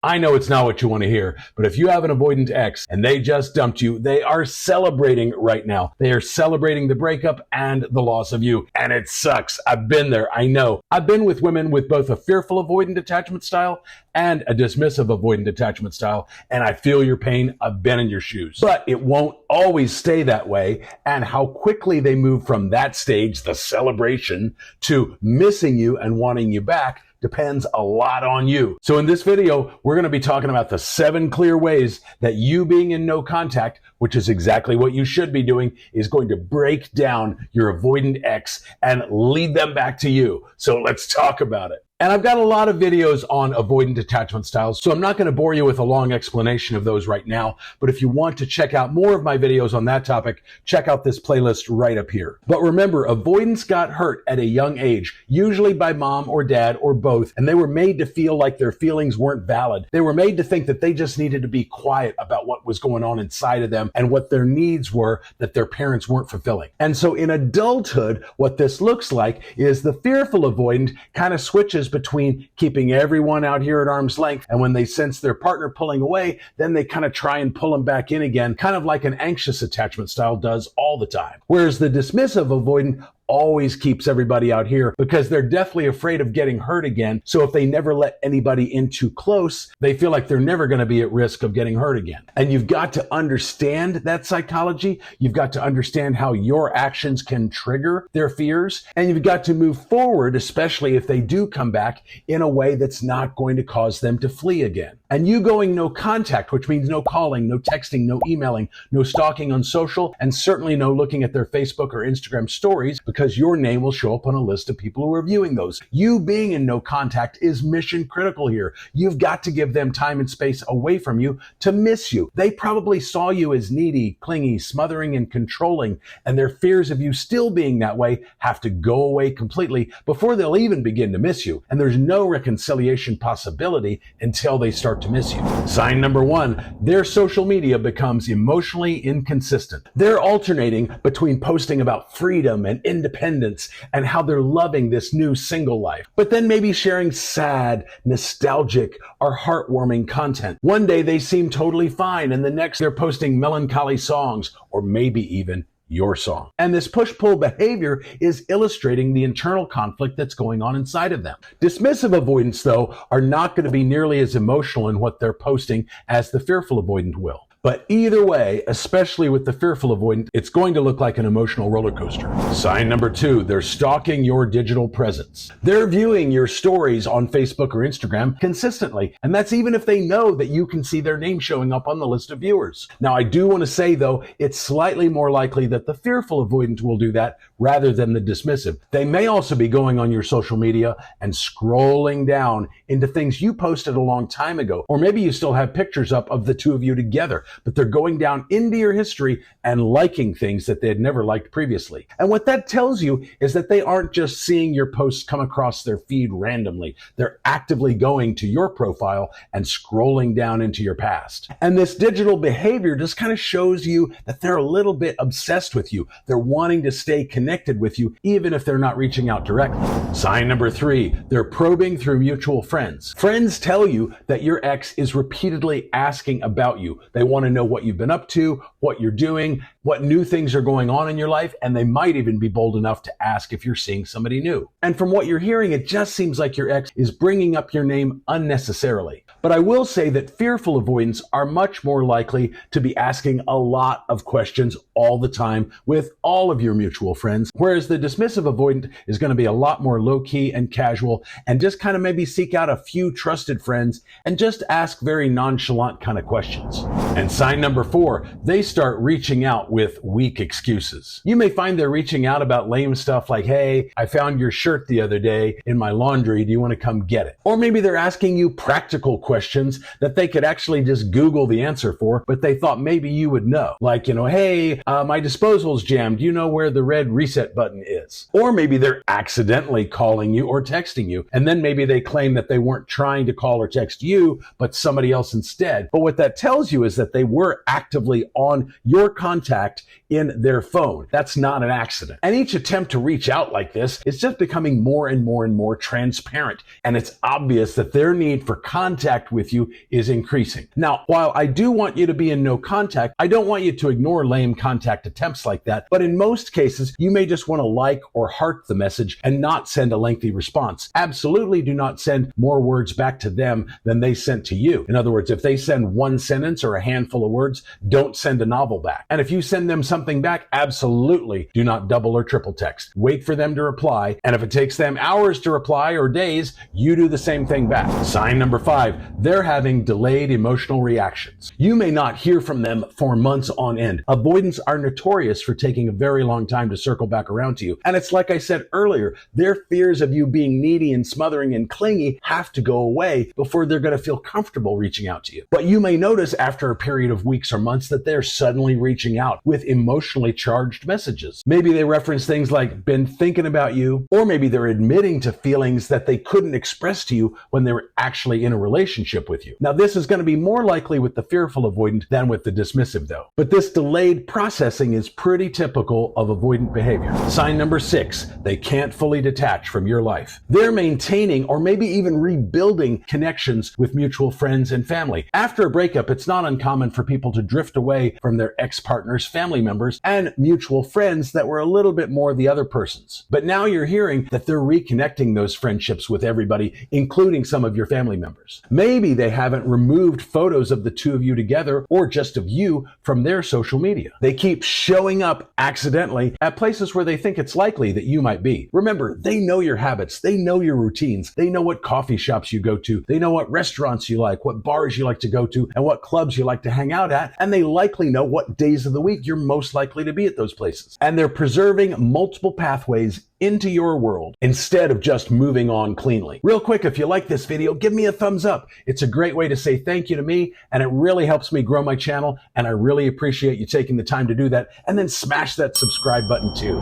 I know it's not what you want to hear, but if you have an avoidant ex and they just dumped you, they are celebrating right now. They are celebrating the breakup and the loss of you. And it sucks. I've been there. I know. I've been with women with both a fearful avoidant attachment style and a dismissive avoidant attachment style. And I feel your pain. I've been in your shoes. But it won't always stay that way. And how quickly they move from that stage, the celebration, to missing you and wanting you back depends a lot on you. So in this video, we're going to be talking about the 7 clear ways that you being in no contact, which is exactly what you should be doing, is going to break down your avoidant ex and lead them back to you. So let's talk about it. And I've got a lot of videos on avoidant attachment styles, so I'm not going to bore you with a long explanation of those right now. But if you want to check out more of my videos on that topic, check out this playlist right up here. But remember, avoidance got hurt at a young age, usually by mom or dad or both, and they were made to feel like their feelings weren't valid. They were made to think that they just needed to be quiet about what was going on inside of them and what their needs were that their parents weren't fulfilling. And so in adulthood, what this looks like is the fearful avoidant kind of switches between keeping everyone out here at arm's length, and when they sense their partner pulling away, then they kind of try and pull them back in again, kind of like an anxious attachment style does all the time. Whereas the dismissive avoidant always keeps everybody out here because they're deathly afraid of getting hurt again. So if they never let anybody in too close, they feel like they're never going to be at risk of getting hurt again. And you've got to understand that psychology. You've got to understand how your actions can trigger their fears. And you've got to move forward, especially if they do come back, in a way that's not going to cause them to flee again. And you going no contact, which means no calling, no texting, no emailing, no stalking on social, and certainly no looking at their Facebook or Instagram stories, because your name will show up on a list of people who are viewing those. You being in no contact is mission critical here. You've got to give them time and space away from you to miss you. They probably saw you as needy, clingy, smothering, and controlling, and their fears of you still being that way have to go away completely before they'll even begin to miss you. And there's no reconciliation possibility until they start to miss you. Sign number 1, their social media becomes emotionally inconsistent. They're alternating between posting about freedom and independence and how they're loving this new single life, but then maybe sharing sad, nostalgic, or heartwarming content. One day they seem totally fine, and the next they're posting melancholy songs, or maybe even your song. And this push-pull behavior is illustrating the internal conflict that's going on inside of them. Dismissive avoidants, though, are not going to be nearly as emotional in what they're posting as the fearful avoidant will. But either way, especially with the fearful avoidant, it's going to look like an emotional roller coaster. Sign number 2, they're stalking your digital presence. They're viewing your stories on Facebook or Instagram consistently, and that's even if they know that you can see their name showing up on the list of viewers. Now, I do want to say, though, it's slightly more likely that the fearful avoidant will do that rather than the dismissive. They may also be going on your social media and scrolling down into things you posted a long time ago, or maybe you still have pictures up of the two of you together, but they're going down into your history and liking things that they had never liked previously. And what that tells you is that they aren't just seeing your posts come across their feed randomly. They're actively going to your profile and scrolling down into your past. And this digital behavior just kind of shows you that they're a little bit obsessed with you. They're wanting to stay connected with you, even if they're not reaching out directly. Sign number 3, they're probing through mutual friends. Friends tell you that your ex is repeatedly asking about you. They want to know what you've been up to, what you're doing, what new things are going on in your life, and they might even be bold enough to ask if you're seeing somebody new. And from what you're hearing, it just seems like your ex is bringing up your name unnecessarily. But I will say that fearful avoidants are much more likely to be asking a lot of questions all the time with all of your mutual friends, whereas the dismissive avoidant is going to be a lot more low-key and casual and just kind of maybe seek out a few trusted friends and just ask very nonchalant kind of questions. And sign number 4, they start reaching out with weak excuses. You may find they're reaching out about lame stuff like, hey, I found your shirt the other day in my laundry. Do you want to come get it? Or maybe they're asking you practical questions that they could actually just Google the answer for, but they thought maybe you would know. Like, hey, my disposal's jammed. Do you know where the red reset button is? Or maybe they're accidentally calling you or texting you, and then maybe they claim that they weren't trying to call or text you, but somebody else instead. But what that tells you is that they were actively on your contact contact in their phone. That's not an accident. And each attempt to reach out like this is just becoming more and more and more transparent. And it's obvious that their need for contact with you is increasing. Now, while I do want you to be in no contact, I don't want you to ignore lame contact attempts like that. But in most cases, you may just want to like or heart the message and not send a lengthy response. Absolutely do not send more words back to them than they sent to you. In other words, if they send one sentence or a handful of words, don't send a novel back. And if you send them something back, absolutely do not double or triple text. Wait for them to reply. And if it takes them hours to reply or days, you do the same thing back. Sign number 5, they're having delayed emotional reactions. You may not hear from them for months on end. Avoidants are notorious for taking a very long time to circle back around to you. And it's like I said earlier, their fears of you being needy and smothering and clingy have to go away before they're going to feel comfortable reaching out to you. But you may notice after a period of weeks or months that they're suddenly reaching out with emotionally charged messages. Maybe they reference things like, been thinking about you, or maybe they're admitting to feelings that they couldn't express to you when they were actually in a relationship with you. Now, this is going to be more likely with the fearful avoidant than with the dismissive, though. But this delayed processing is pretty typical of avoidant behavior. Sign number 6, they can't fully detach from your life. They're maintaining or maybe even rebuilding connections with mutual friends and family. After a breakup, it's not uncommon for people to drift away from their ex-partners, family members, and mutual friends that were a little bit more the other person's. But now you're hearing that they're reconnecting those friendships with everybody, including some of your family members. Maybe they haven't removed photos of the two of you together or just of you from their social media. They keep showing up accidentally at places where they think it's likely that you might be. Remember, they know your habits. They know your routines. They know what coffee shops you go to. They know what restaurants you like, what bars you like to go to, and what clubs you like to hang out at. And they likely know what days of the week you're most likely to be at those places. And they're preserving multiple pathways into your world instead of just moving on cleanly. Real quick, if you like this video, give me a thumbs up. It's a great way to say thank you to me, and it really helps me grow my channel, and I really appreciate you taking the time to do that. And then smash that subscribe button too.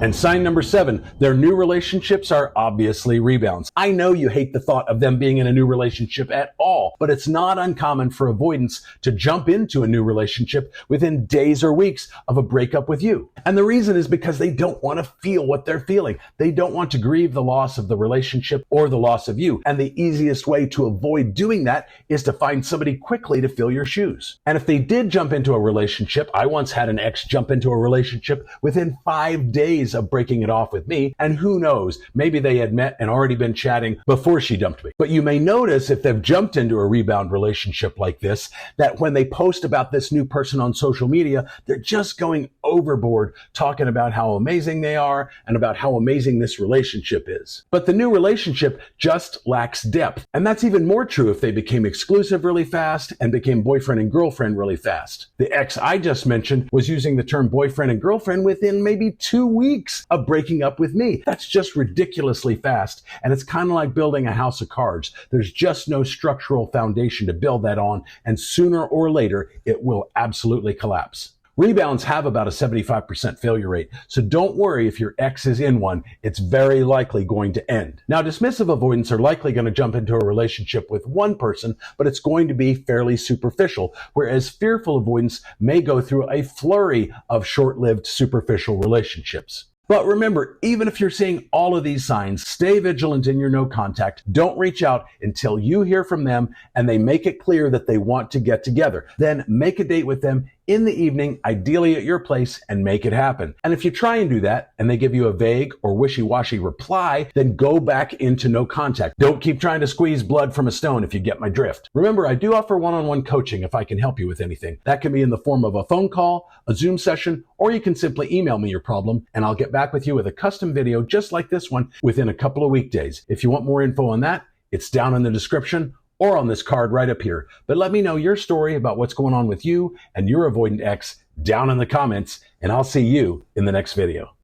And sign number 7, their new relationships are obviously rebounds. I know you hate the thought of them being in a new relationship at all, but it's not uncommon for avoidants to jump into a new relationship within days or weeks of a breakup with you. And the reason is because they don't want to feel what they're feeling. They don't want to grieve the loss of the relationship or the loss of you. And the easiest way to avoid doing that is to find somebody quickly to fill your shoes. And if they did jump into a relationship, I once had an ex jump into a relationship within 5 days of breaking it off with me. And who knows, maybe they had met and already been chatting before she dumped me. But you may notice if they've jumped into a rebound relationship like this, that when they post about this new person on social media, they're just going overboard talking about how amazing they are and about how amazing this relationship is. But the new relationship just lacks depth. And that's even more true if they became exclusive really fast and became boyfriend and girlfriend really fast. The ex I just mentioned was using the term boyfriend and girlfriend within maybe 2 weeks of breaking up with me. That's just ridiculously fast. And it's kind of like building a house of cards. There's just no structural foundation to build that on. And sooner or later, it will absolutely collapse. Rebounds have about a 75% failure rate, so don't worry if your ex is in one. It's very likely going to end. Now, dismissive avoidants are likely going to jump into a relationship with one person, but it's going to be fairly superficial, whereas fearful avoidants may go through a flurry of short-lived superficial relationships. But remember, even if you're seeing all of these signs, stay vigilant in your no contact. Don't reach out until you hear from them and they make it clear that they want to get together. Then make a date with them in the evening, ideally at your place, and make it happen. And if you try and do that and they give you a vague or wishy-washy reply, then go back into no contact. Don't keep trying to squeeze blood from a stone, if you get my drift. Remember, I do offer one-on-one coaching if I can help you with anything. That can be in the form of a phone call, a Zoom session, or you can simply email me your problem and I'll get back with you with a custom video just like this one within a couple of weekdays. If you want more info on that, it's down in the description or on this card right up here. But let me know your story about what's going on with you and your avoidant ex down in the comments, and I'll see you in the next video.